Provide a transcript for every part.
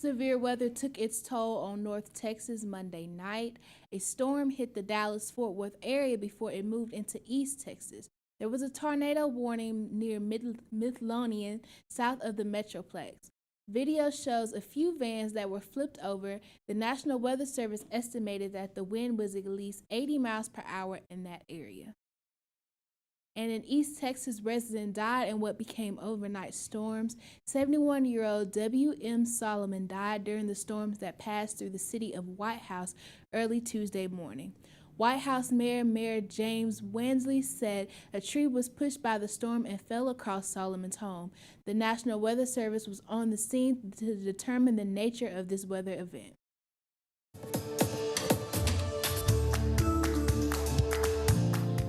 Severe weather took its toll on North Texas Monday night. A storm hit the Dallas-Fort Worth area before it moved into East Texas. There was a tornado warning near Midlothian, south of the Metroplex. Video shows a few vans that were flipped over. The National Weather Service estimated that the wind was at least 80 miles per hour in that area. And an East Texas resident died in what became overnight storms. 71-year-old W.M. Solomon died during the storms that passed through the city of White House early Tuesday morning. White House Mayor James Wansley said a tree was pushed by the storm and fell across Solomon's home. The National Weather Service was on the scene to determine the nature of this weather event.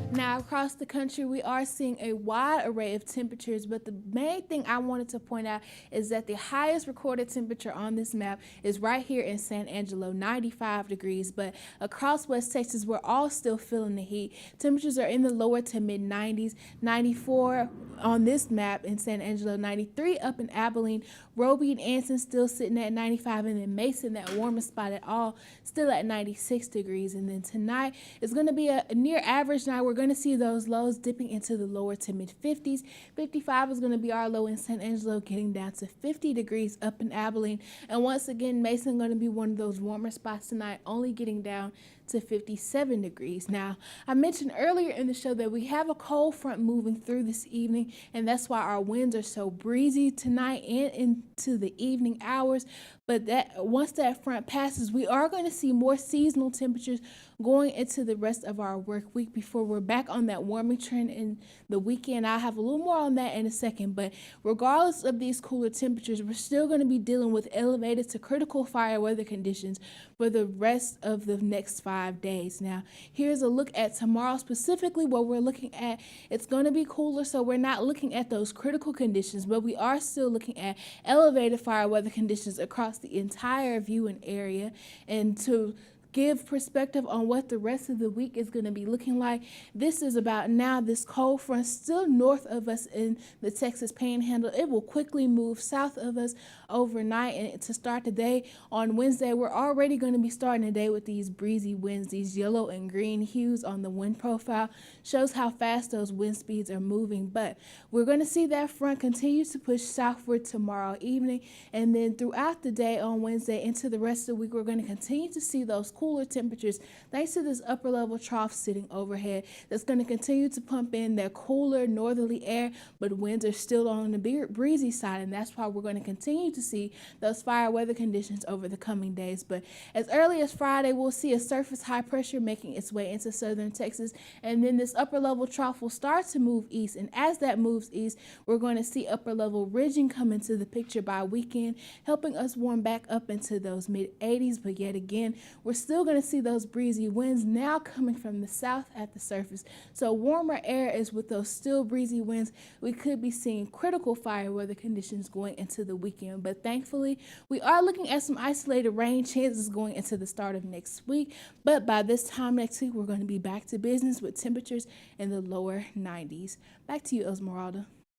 Now, across the country, we are seeing a wide array of temperatures, but the main thing I wanted to point out is that the highest recorded temperature on this map is right here in San Angelo, 95 degrees, but across West Texas, we're all still feeling the heat. Temperatures are in the lower to mid 90s, 94 on this map in San Angelo, 93 up in Abilene, Roby and Anson still sitting at 95, and then Mason, that warmest spot at all, still at 96 degrees. And then tonight is going to be a near average night. We're going to see those lows dipping into the lower to mid 50s. 55 is going to be our low in San Angelo, getting down to 50 degrees up in Abilene. And once again, Mason going to be one of those warmer spots tonight, only getting down to 57 degrees. Now, I mentioned earlier in the show that we have a cold front moving through this evening, and that's why our winds are so breezy tonight and into the evening hours. But that once that front passes, we are going to see more seasonal temperatures going into the rest of our work week before we're back on that warming trend in the weekend. I'll have a little more on that in a second, but regardless of these cooler temperatures, we're still going to be dealing with elevated to critical fire weather conditions for the rest of the next 5 days. Now, here's a look at tomorrow, specifically what we're looking at. It's going to be cooler, so we're not looking at those critical conditions, but we are still looking at elevated fire weather conditions across the entire viewing area. And to give perspective on what the rest of the week is going to be looking like, this is about now this cold front still north of us in the Texas Panhandle. It will quickly move south of us overnight, and to start the day on Wednesday, we're already going to be starting the day with these breezy winds. These yellow and green hues on the wind profile shows how fast those wind speeds are moving, but we're going to see that front continue to push southward tomorrow evening, and then throughout the day on Wednesday into the rest of the week, we're going to continue to see those cooler temperatures thanks to this upper level trough sitting overhead that's going to continue to pump in their cooler northerly air, but winds are still on the breezy side, and that's why we're going to continue to see those fire weather conditions over the coming days. But as early as Friday, we'll see a surface high pressure making its way into southern Texas, and then this upper level trough will start to move east, and as that moves east, we're going to see upper level ridging come into the picture by weekend, helping us warm back up into those mid 80s. But yet again, we're still going to see those breezy winds now coming from the south at the surface. So warmer air is with those still breezy winds. We could be seeing critical fire weather conditions going into the weekend, but thankfully we are looking at some isolated rain chances going into the start of next week. But by this time next week, we're going to be back to business with temperatures in the lower 90s. Back to you, Esmeralda.